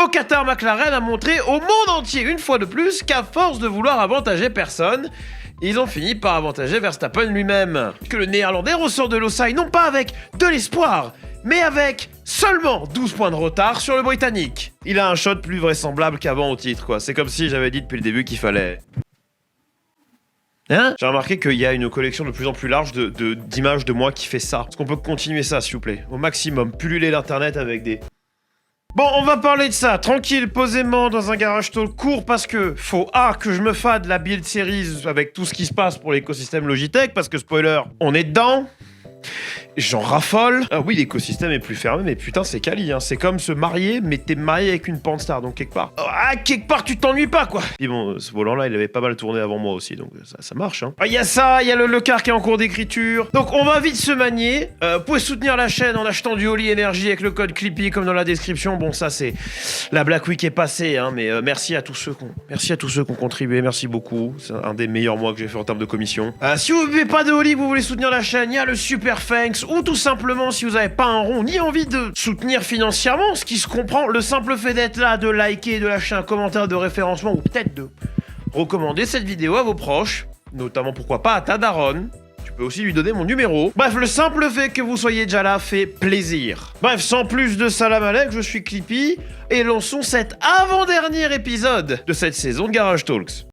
Au Qatar, McLaren a montré au monde entier une fois de plus qu'à force de vouloir avantager personne, ils ont fini par avantager Verstappen lui-même. Que le Néerlandais ressort de l'Ossaille non pas avec de l'espoir, mais avec seulement 12 points de retard sur le Britannique. Il a un shot plus vraisemblable qu'avant au titre, quoi. C'est comme si j'avais dit depuis le début qu'il fallait... Hein? J'ai remarqué qu'il y a une collection de plus en plus large d'images de moi qui fait ça. Est-ce qu'on peut continuer ça, s'il vous plaît? Au maximum, pulluler l'internet avec des... Bon, on va parler de ça, tranquille, posément, dans un garage talk court, parce que faut que je me fade la build series avec tout ce qui se passe pour l'écosystème Logitech, parce que, spoiler, on est dedans. J'en raffole. Ah oui, l'écosystème est plus fermé, mais putain, c'est quali, hein. C'est comme se marier, mais t'es marié avec une pornstar, donc quelque part. Quelque part, tu t'ennuies pas, quoi. Puis bon, ce volant-là, il avait pas mal tourné avant moi aussi, donc ça marche, hein. Il y a ça, il y a le car qui est en cours d'écriture. Donc, on va vite se manier. Vous pouvez soutenir la chaîne en achetant du Holy Energy avec le code Clippy, comme dans la description. Bon, ça, c'est... La Black Week est passée, hein, mais merci à tous ceux qui ont contribué, merci beaucoup. C'est un des meilleurs mois que j'ai fait en termes de commission. Si vous ne buvez pas de Holy, vous voulez soutenir la chaîne, il y a le Super Thanks, ou tout simplement, si vous n'avez pas un rond ni envie de soutenir financièrement, ce qui se comprend, le simple fait d'être là, de liker, de lâcher un commentaire de référencement, ou peut-être de recommander cette vidéo à vos proches, notamment pourquoi pas à ta daronne. Tu peux aussi lui donner mon numéro. Bref, le simple fait que vous soyez déjà là fait plaisir. Bref, sans plus de salam alek, je suis Clippy, et lançons cet avant-dernier épisode de cette saison de Garage Talks.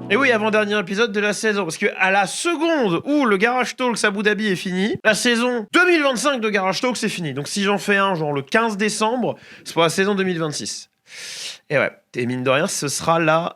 Et oui, avant-dernier épisode de la saison, parce que à la seconde où le Garage Talks Abu Dhabi est fini, la saison 2025 de Garage Talks est finie. Donc si j'en fais un, genre le 15 décembre, c'est pour la saison 2026. Et ouais, et mine de rien, ce sera la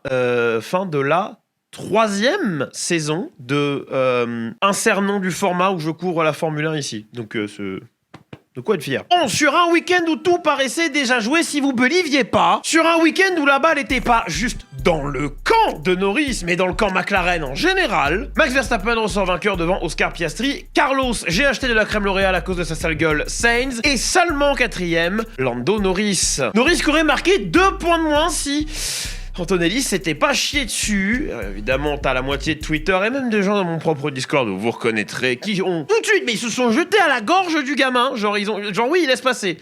fin de la 3e saison de insertion du format où je couvre la Formule 1 ici. Donc de quoi être fier. Bon, sur un week-end où tout paraissait déjà joué si vous beliviez pas, sur un week-end où la balle était pas juste dans le camp de Norris, mais dans le camp McLaren en général, Max Verstappen ressort vainqueur devant Oscar Piastri, Carlos, j'ai acheté de la crème L'Oréal à cause de sa sale gueule, Sainz, et seulement 4ème, Lando Norris. Norris qui aurait marqué 2 points de moins si... Antonelli s'était pas chié dessus. Évidemment, t'as la moitié de Twitter et même des gens dans mon propre Discord, vous reconnaîtrez, qui ont tout de suite, mais ils se sont jetés à la gorge du gamin. Genre oui, laisse passer.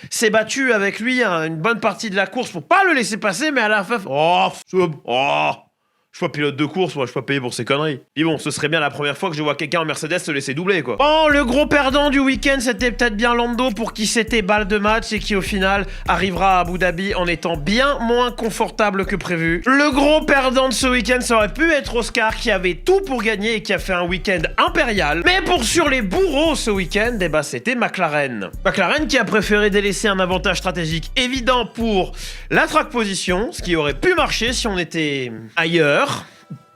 S'est battu avec lui une bonne partie de la course pour pas le laisser passer, mais à la fin, je suis pas pilote de course, moi, je suis pas payé pour ces conneries. Puis bon, ce serait bien la première fois que je vois quelqu'un en Mercedes se laisser doubler, quoi. Bon, le gros perdant du week-end, c'était peut-être bien Lando, pour qui c'était balle de match et qui, au final, arrivera à Abu Dhabi en étant bien moins confortable que prévu. Le gros perdant de ce week-end, ça aurait pu être Oscar, qui avait tout pour gagner et qui a fait un week-end impérial. Mais pour sur les bourreaux ce week-end, eh ben, c'était McLaren. McLaren qui a préféré délaisser un avantage stratégique évident pour la track position, ce qui aurait pu marcher si on était ailleurs.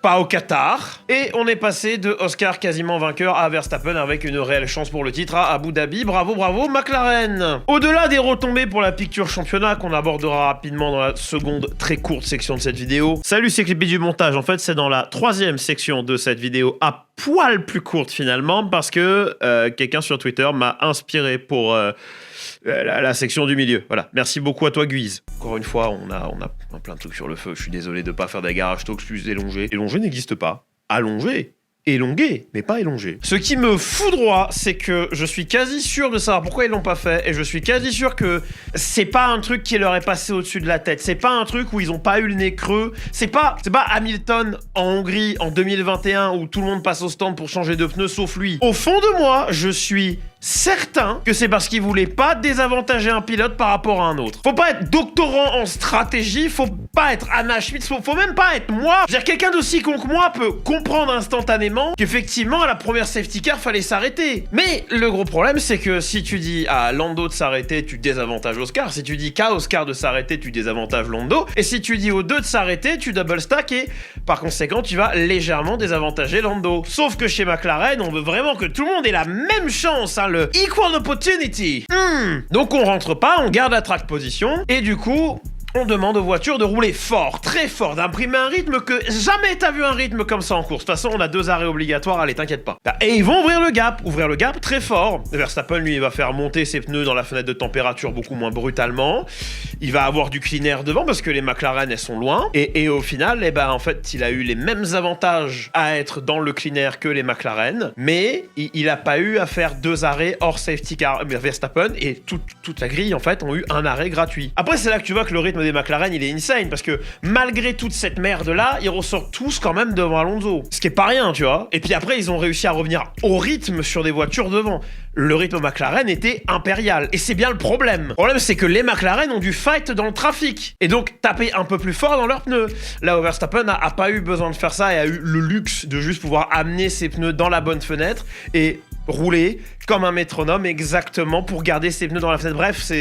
Pas au Qatar. Et on est passé de Oscar quasiment vainqueur à Verstappen avec une réelle chance pour le titre à Abu Dhabi. Bravo, bravo, McLaren. Au-delà des retombées pour la picture championnat qu'on abordera rapidement dans la seconde très courte section de cette vidéo. Salut, c'est Clippy du montage. En fait, c'est dans la 3e section de cette vidéo à poil plus courte finalement parce que quelqu'un sur Twitter m'a inspiré pour... la section du milieu. Voilà. Merci beaucoup à toi, Guise. Encore une fois, on a plein de trucs sur le feu. Je suis désolé de pas faire des garage talks plus élongés. Élongé n'existe pas. Allongé. Élongé, mais pas élongé. Ce qui me foudroie, c'est que je suis quasi sûr de savoir pourquoi ils l'ont pas fait, et je suis quasi sûr que c'est pas un truc qui leur est passé au-dessus de la tête. C'est pas un truc où ils ont pas eu le nez creux. C'est pas Hamilton en Hongrie en 2021 où tout le monde passe au stand pour changer de pneus sauf lui. Au fond de moi, je suis certain que c'est parce qu'ils voulaient pas désavantager un pilote par rapport à un autre. Faut pas être doctorant en stratégie, faut pas être Anna Schmidt, faut même pas être moi. Je veux dire, quelqu'un d'aussi con que moi peut comprendre instantanément qu'effectivement, à la première safety car, fallait s'arrêter. Mais le gros problème, c'est que si tu dis à Lando de s'arrêter, tu désavantages Oscar. Si tu dis qu'à Oscar de s'arrêter, tu désavantages Lando. Et si tu dis aux deux de s'arrêter, tu double stack et par conséquent, tu vas légèrement désavantager Lando. Sauf que chez McLaren, on veut vraiment que tout le monde ait la même chance, hein, le equal opportunity. Donc on rentre pas, on garde la track position et du coup... On demande aux voitures de rouler fort, très fort, d'imprimer un rythme que jamais t'as vu un rythme comme ça en course. De toute façon, on a 2 arrêts obligatoires, allez, t'inquiète pas. Et ils vont ouvrir le gap très fort. Verstappen, lui, il va faire monter ses pneus dans la fenêtre de température beaucoup moins brutalement. Il va avoir du clean air devant parce que les McLaren, elles sont loin. Et au final, en fait, il a eu les mêmes avantages à être dans le clean air que les McLaren, mais il a pas eu à faire 2 arrêts hors safety car. Verstappen et toute la grille, en fait, ont eu un arrêt gratuit. Après, c'est là que tu vois que le rythme des McLaren, il est insane parce que malgré toute cette merde-là, ils ressortent tous quand même devant Alonso. Ce qui est pas rien, tu vois. Et puis après, ils ont réussi à revenir au rythme sur des voitures devant. Le rythme McLaren était impérial. Et c'est bien le problème. Le problème, c'est que les McLaren ont dû fight dans le trafic. Et donc, taper un peu plus fort dans leurs pneus. Là où Verstappen a pas eu besoin de faire ça et a eu le luxe de juste pouvoir amener ses pneus dans la bonne fenêtre et rouler comme un métronome exactement pour garder ses pneus dans la fenêtre. Bref,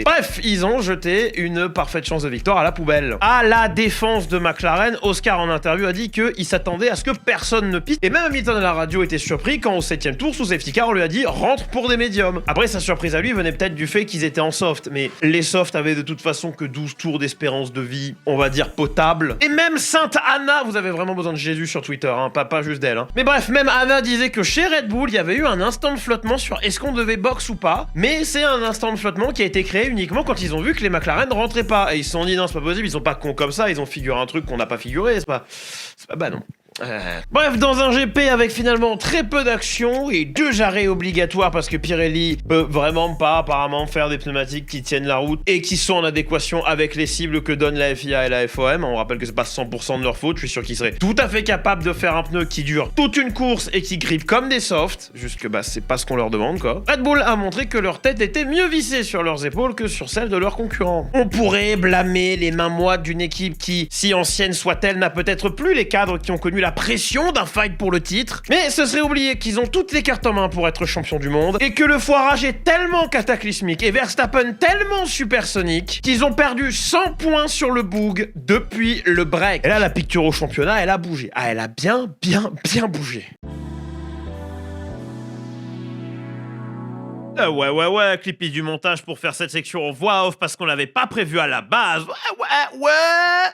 Bref, ils ont jeté une parfaite chance de victoire à la poubelle. À la défense de McLaren, Oscar en interview a dit qu'il s'attendait à ce que personne ne piste. Et même Hamilton à la radio était surpris quand au 7ème tour, sous safety car, on lui a dit rentre pour des médiums. Après, sa surprise à lui venait peut-être du fait qu'ils étaient en soft. Mais les softs avaient de toute façon que 12 tours d'espérance de vie, on va dire potable. Et même Sainte Anna, vous avez vraiment besoin de Jésus sur Twitter, hein, pas juste d'elle. Hein. Mais bref, même Anna disait que chez Red Bull, il y avait eu un instant de flottement sur est-ce qu'on devait box ou pas, mais c'est un instant de flottement qui a été créé uniquement quand ils ont vu que les McLaren ne rentraient pas, et ils se sont dit non, c'est pas possible, ils sont pas cons comme ça, ils ont figuré un truc qu'on n'a pas figuré, c'est pas bah non. Bref, dans un GP avec finalement très peu d'action et 2 arrêts obligatoires parce que Pirelli peut vraiment pas apparemment faire des pneumatiques qui tiennent la route et qui sont en adéquation avec les cibles que donnent la FIA et la FOM. On rappelle que c'est pas 100% de leur faute, je suis sûr qu'ils seraient tout à fait capables de faire un pneu qui dure toute une course et qui grippe comme des softs, juste que c'est pas ce qu'on leur demande quoi. Red Bull a montré que leur tête était mieux vissée sur leurs épaules que sur celle de leurs concurrents. On pourrait blâmer les mains moites d'une équipe qui, si ancienne soit-elle, n'a peut-être plus les cadres qui ont connu la pression d'un fight pour le titre, mais ce serait oublier qu'ils ont toutes les cartes en main pour être champion du monde et que le foirage est tellement cataclysmique et Verstappen tellement supersonique qu'ils ont perdu 100 points sur le boog depuis le break. Et là, la picture au championnat, elle a bougé. Ah, elle a bien bougé. Ouais, Clippy du montage pour faire cette section en voix off parce qu'on l'avait pas prévu à la base. Ouais.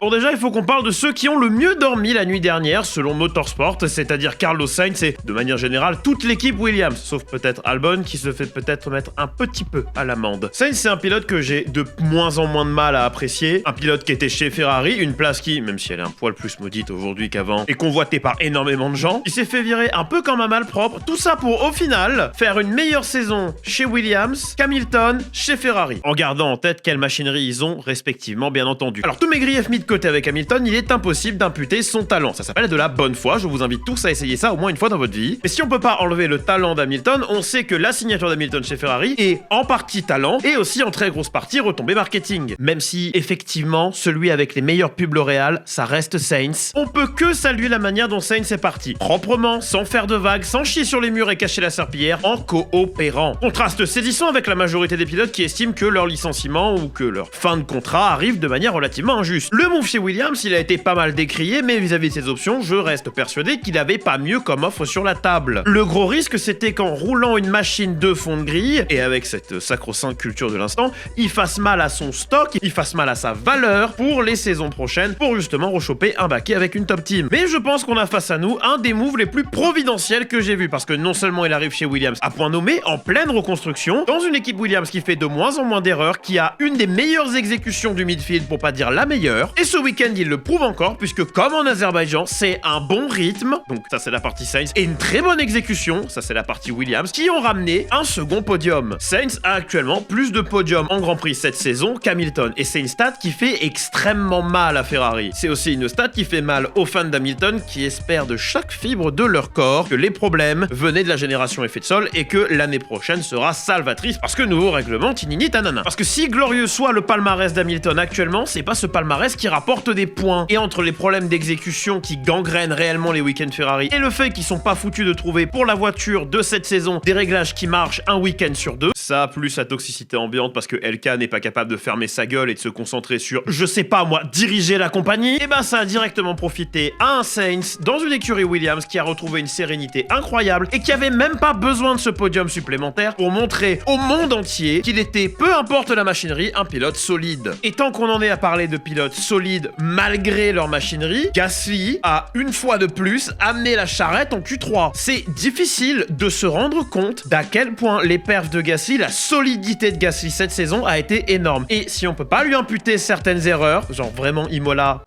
Bon, déjà, il faut qu'on parle de ceux qui ont le mieux dormi la nuit dernière, selon Motorsport, c'est-à-dire Carlos Sainz et, de manière générale, toute l'équipe Williams, sauf peut-être Albon qui se fait peut-être mettre un petit peu à l'amende. Sainz, c'est un pilote que j'ai de moins en moins de mal à apprécier, un pilote qui était chez Ferrari, une place qui, même si elle est un poil plus maudite aujourd'hui qu'avant, est convoitée par énormément de gens, il s'est fait virer un peu comme un malpropre, tout ça pour, au final, faire une meilleure saison chez Williams, qu'Hamilton, chez Ferrari. En gardant en tête quelle machinerie ils ont, respectivement, bien entendu. Alors, tous mes griefs mis de côté avec Hamilton, il est impossible d'imputer son talent. Ça s'appelle de la bonne foi, je vous invite tous à essayer ça au moins une fois dans votre vie. Mais si on peut pas enlever le talent d'Hamilton, on sait que la signature d'Hamilton chez Ferrari est en partie talent, et aussi en très grosse partie retombée marketing. Même si, effectivement, celui avec les meilleurs pubs L'Oréal, ça reste Sainz. On peut que saluer la manière dont Sainz est parti. Proprement, sans faire de vagues, sans chier sur les murs et cacher la serpillière, en coopérant. Contraste saisissant avec la majorité des pilotes qui estiment que leur licenciement ou que leur fin de contrat arrive de manière relativement injuste. Le move chez Williams, il a été pas mal décrié, mais vis-à-vis de ses options, je reste persuadé qu'il avait pas mieux comme offre sur la table. Le gros risque, c'était qu'en roulant une machine de fond de grille, et avec cette sacro-sainte culture de l'instant, il fasse mal à son stock, il fasse mal à sa valeur pour les saisons prochaines, pour justement rechoper un baquet avec une top team. Mais je pense qu'on a face à nous un des moves les plus providentiels que j'ai vu, parce que non seulement il arrive chez Williams à point nommé, en pleine reconstruction, dans une équipe Williams qui fait de moins en moins d'erreurs, qui a une des meilleures exécutions du midfield pour pas dire la meilleure, et ce week-end il le prouve encore puisque comme en Azerbaïdjan c'est un bon rythme, donc ça c'est la partie Sainz, et une très bonne exécution, ça c'est la partie Williams, qui ont ramené un second podium. Sainz a actuellement plus de podiums en Grand Prix cette saison qu'Hamilton, et c'est une stat qui fait extrêmement mal à Ferrari. C'est aussi une stat qui fait mal aux fans d'Hamilton qui espèrent de chaque fibre de leur corps que les problèmes venaient de la génération effet de sol et que l'année prochaine sera salvatrice parce que nouveau règlement tinini tanana. Parce que si glorieux soit le palmarès d'Hamilton actuellement, c'est pas ce palmarès qui rapporte des points. Et entre les problèmes d'exécution qui gangrènent réellement les week-ends Ferrari et le fait qu'ils sont pas foutus de trouver pour la voiture de cette saison des réglages qui marchent un week-end sur deux, Ça, plus la toxicité ambiante parce que LK n'est pas capable de fermer sa gueule et de se concentrer sur, je sais pas moi, diriger la compagnie, et ben ça a directement profité à un Saints dans une écurie Williams qui a retrouvé une sérénité incroyable et qui avait même pas besoin de ce podium supplémentaire pour montrer au monde entier qu'il était, peu importe la machinerie, un pilote solide. Et tant qu'on en est à parler de pilotes solides malgré leur machinerie, Gasly a une fois de plus amené la charrette en Q3. C'est difficile de se rendre compte d'à quel point les perfs de Gasly, la solidité de Gasly cette saison a été énorme. Et si on peut pas lui imputer certaines erreurs, genre vraiment Imola,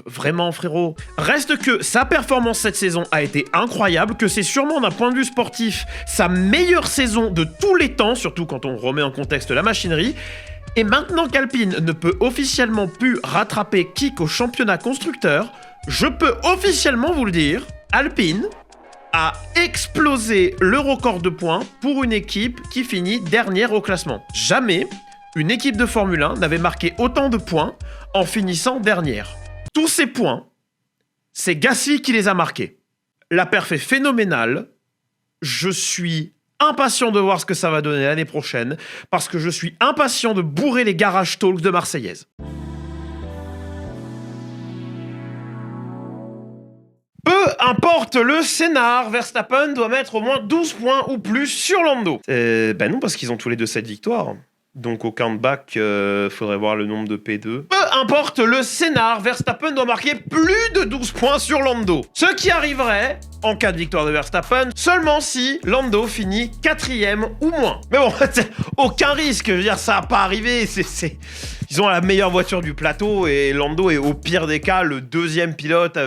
vraiment frérot, reste que sa performance cette saison a été incroyable, que c'est sûrement d'un point de vue sportif sa meilleure saison de tous les temps, surtout quand on remet en contexte la machinerie. Et maintenant qu'Alpine ne peut officiellement plus rattraper Kick au championnat constructeur, je peux officiellement vous le dire, Alpine a explosé le record de points pour une équipe qui finit dernière au classement. Jamais une équipe de Formule 1 n'avait marqué autant de points en finissant dernière. Tous ces points, c'est Gasly qui les a marqués. La perf est phénoménale. Je suis impatient de voir ce que ça va donner l'année prochaine parce que je suis impatient de bourrer les garage talks de Marseillaise. Peu importe le scénar, Verstappen doit mettre au moins 12 points ou plus sur Lando. Ben non, parce qu'ils ont tous les deux 7 victoires. Donc au countback, faudrait voir le nombre de P2. Peu importe le scénar, Verstappen doit marquer plus de 12 points sur Lando. Ce qui arriverait, en cas de victoire de Verstappen, seulement si Lando finit 4e ou moins. Mais bon, aucun risque, je veux dire, ça n'a pas arrivé, Ils ont la meilleure voiture du plateau et Lando est au pire des cas le deuxième pilote.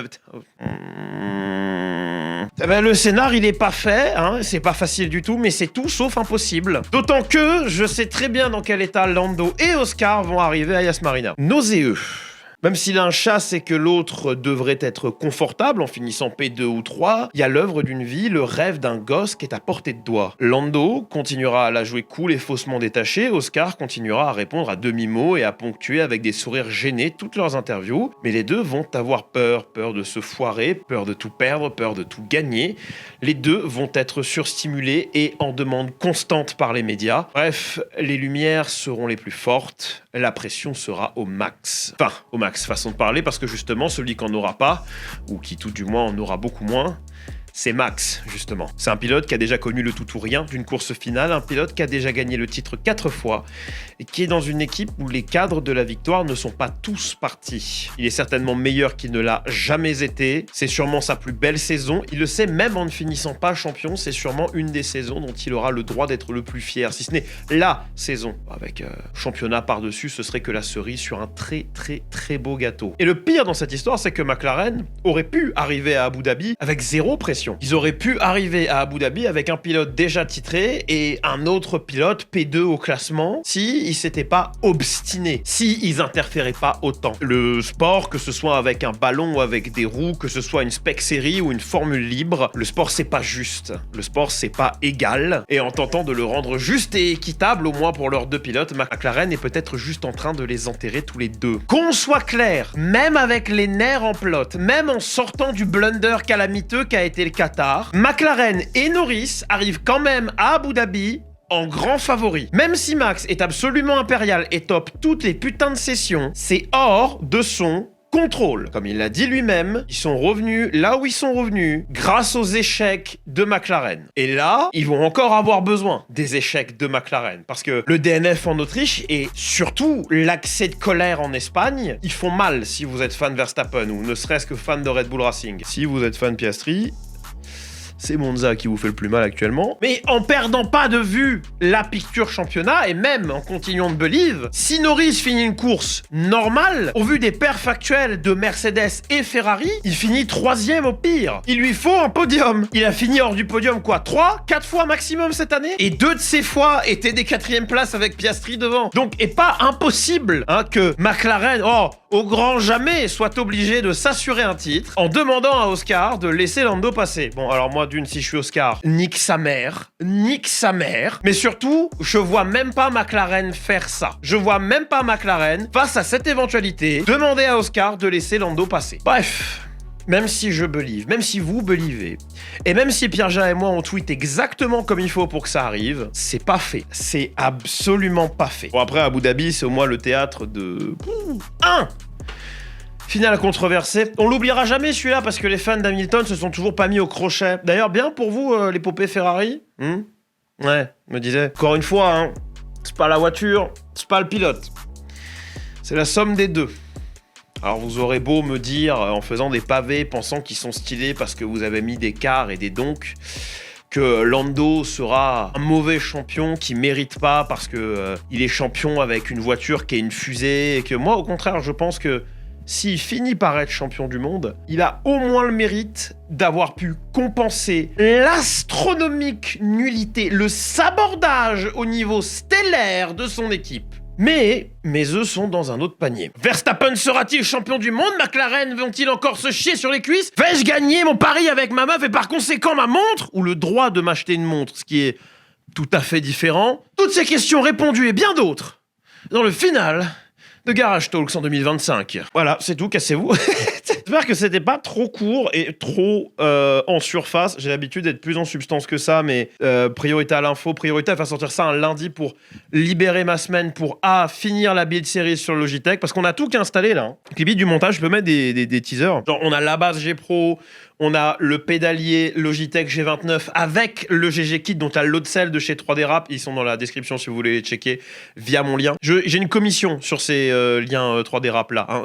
Ben, le scénar, il est pas fait, hein, c'est pas facile du tout, mais c'est tout sauf impossible. D'autant que je sais très bien dans quel état Lando et Oscar vont arriver à Yas Marina. Nauséeux. Même si l'un chasse et que l'autre devrait être confortable en finissant P2 ou 3, il y a l'œuvre d'une vie, le rêve d'un gosse qui est à portée de doigt. Lando continuera à la jouer cool et faussement détaché, Oscar continuera à répondre à demi-mot et à ponctuer avec des sourires gênés toutes leurs interviews, mais les deux vont avoir peur de se foirer, peur de tout perdre, peur de tout gagner. Les deux vont être surstimulés et en demande constante par les médias. Bref, les lumières seront les plus fortes, la pression sera au max. Enfin, au max. Façon de parler, parce que justement, celui qui n'en aura pas, ou qui tout du moins en aura beaucoup moins, c'est Max, justement. C'est un pilote qui a déjà connu le tout ou rien d'une course finale, un pilote qui a déjà gagné le titre 4 fois, et qui est dans une équipe où les cadres de la victoire ne sont pas tous partis. Il est certainement meilleur qu'il ne l'a jamais été, c'est sûrement sa plus belle saison, il le sait même en ne finissant pas champion, c'est sûrement une des saisons dont il aura le droit d'être le plus fier, si ce n'est la saison. Avec championnat par-dessus, ce serait que la cerise sur un très très très beau gâteau. Et le pire dans cette histoire, c'est que McLaren aurait pu arriver à Abu Dhabi avec zéro pression. Ils auraient pu arriver à Abu Dhabi avec un pilote déjà titré et un autre pilote P2 au classement si ils s'étaient pas obstinés, si ils interféraient pas autant. Le sport, que ce soit avec un ballon ou avec des roues, que ce soit une spec série ou une formule libre, le sport c'est pas juste. Le sport c'est pas égal. Et en tentant de le rendre juste et équitable, au moins pour leurs deux pilotes, McLaren est peut-être juste en train de les enterrer tous les deux. Qu'on soit clair, même avec les nerfs en plot, même en sortant du blunder calamiteux qu'a été le Qatar, McLaren et Norris arrivent quand même à Abu Dhabi en grand favori. Même si Max est absolument impérial et top toutes les putains de sessions, c'est hors de son contrôle. Comme il l'a dit lui-même, ils sont revenus là où ils sont revenus grâce aux échecs de McLaren. Et là, ils vont encore avoir besoin des échecs de McLaren parce que le DNF en Autriche et surtout l'accès de colère en Espagne, ils font mal si vous êtes fan Verstappen ou ne serait-ce que fan de Red Bull Racing. Si vous êtes fan Piastri, c'est Monza qui vous fait le plus mal actuellement. Mais en perdant pas de vue la picture championnat et même en continuant de believe, si Norris finit une course normale, au vu des perfs actuels de Mercedes et Ferrari, il finit 3e au pire. Il lui faut un podium. Il a fini hors du podium quoi, 3-4 fois maximum cette année? Et 2 de ces fois étaient des 4e places avec Piastri devant. Donc, et pas impossible que McLaren, au grand jamais, soit obligé de s'assurer un titre en demandant à Oscar de laisser Lando passer. Bon, alors moi, si je suis Oscar, nique sa mère, mais surtout, je vois même pas McLaren faire ça. Je vois même pas McLaren, face à cette éventualité, demander à Oscar de laisser Lando passer. Bref, même si je believe, même si vous believez, et même si Pierre-Jean et moi on tweet exactement comme il faut pour que ça arrive, c'est pas fait. C'est absolument pas fait. Bon après, Abu Dhabi, c'est au moins le théâtre de... Finale controversée. On l'oubliera jamais celui-là parce que les fans d'Hamilton se sont toujours pas mis au crochet. D'ailleurs, bien pour vous, l'épopée Ferrari. Ouais, me disais. Encore une fois, hein, c'est pas la voiture, c'est pas le pilote. C'est la somme des deux. Alors vous aurez beau me dire, en faisant des pavés, pensant qu'ils sont stylés parce que vous avez mis des quarts et des donks, que Lando sera un mauvais champion qui mérite pas parce que il est champion avec une voiture qui est une fusée, et que moi, au contraire, je pense que s'il finit par être champion du monde, il a au moins le mérite d'avoir pu compenser l'astronomique nullité, le sabordage au niveau stellaire de son équipe. Mais mes œufs sont dans un autre panier. Verstappen sera-t-il champion du monde? McLaren vont-ils encore se chier sur les cuisses? Vais-je gagner mon pari avec ma meuf et par conséquent ma montre? Ou le droit de m'acheter une montre, ce qui est tout à fait différent? Toutes ces questions répondues et bien d'autres dans le final de Garage Talks en 2025. Voilà, c'est tout, cassez-vous. J'espère que c'était pas trop court et trop en surface. J'ai l'habitude d'être plus en substance que ça, mais priorité à l'info, priorité à faire sortir ça un lundi pour libérer ma semaine pour finir la build series sur Logitech, parce qu'on a tout qu'installé là. Hein. Les bits du montage, je peux mettre des teasers. Genre, on a la base G Pro, on a le pédalier Logitech G29 avec le GG Kit dont tu as l'autre celle de chez 3D Rap. Ils sont dans la description si vous voulez les checker via mon lien. J'ai une commission sur ces liens 3D Rap là.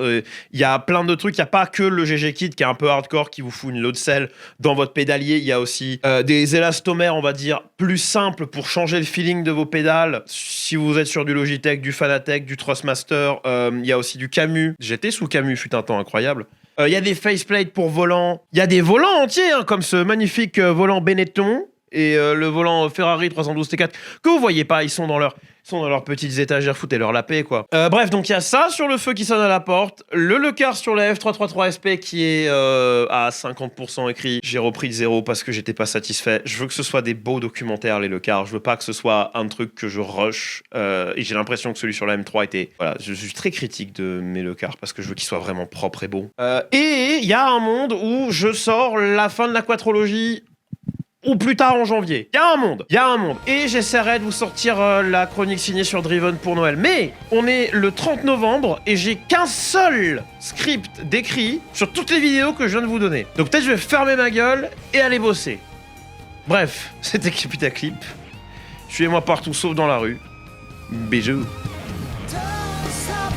Il y a plein de trucs. Il n'y a pas que le GG Kit qui est un peu hardcore qui vous fout une load cell dans votre pédalier. Il y a aussi des élastomères, on va dire, plus simples pour changer le feeling de vos pédales. Si vous êtes sur du Logitech, du Fanatec, du Thrustmaster, il y a aussi du Camus. J'étais sous Camus, fut un temps incroyable. Il y a des faceplates pour volants. Il y a des volants entiers, hein, comme ce magnifique volant Benetton et le volant Ferrari 312 T4 que vous voyez pas. Ils sont dans leurs petites étagères. Foutez-leur la paix, quoi. Bref, donc il y a ça sur le feu qui sonne à la porte. Le Lecard sur la F333 SP qui est à 50% écrit. J'ai repris de 0 parce que j'étais pas satisfait. Je veux que ce soit des beaux documentaires, les Lecars. Je veux pas que ce soit un truc que je rush. Et j'ai l'impression que celui sur la M3 était... Voilà, je suis très critique de mes Lecars parce que je veux qu'ils soient vraiment propres et beaux. Et il y a un monde où je sors la fin de la quadrologie ou plus tard en janvier. Il y a un monde. Et j'essaierai de vous sortir la chronique signée sur Driven pour Noël. Mais on est le 30 novembre et j'ai qu'un seul script d'écrit sur toutes les vidéos que je viens de vous donner. Donc peut-être je vais fermer ma gueule et aller bosser. Bref, c'était Putaclip. Suivez-moi partout sauf dans la rue. Bisous. Don't stop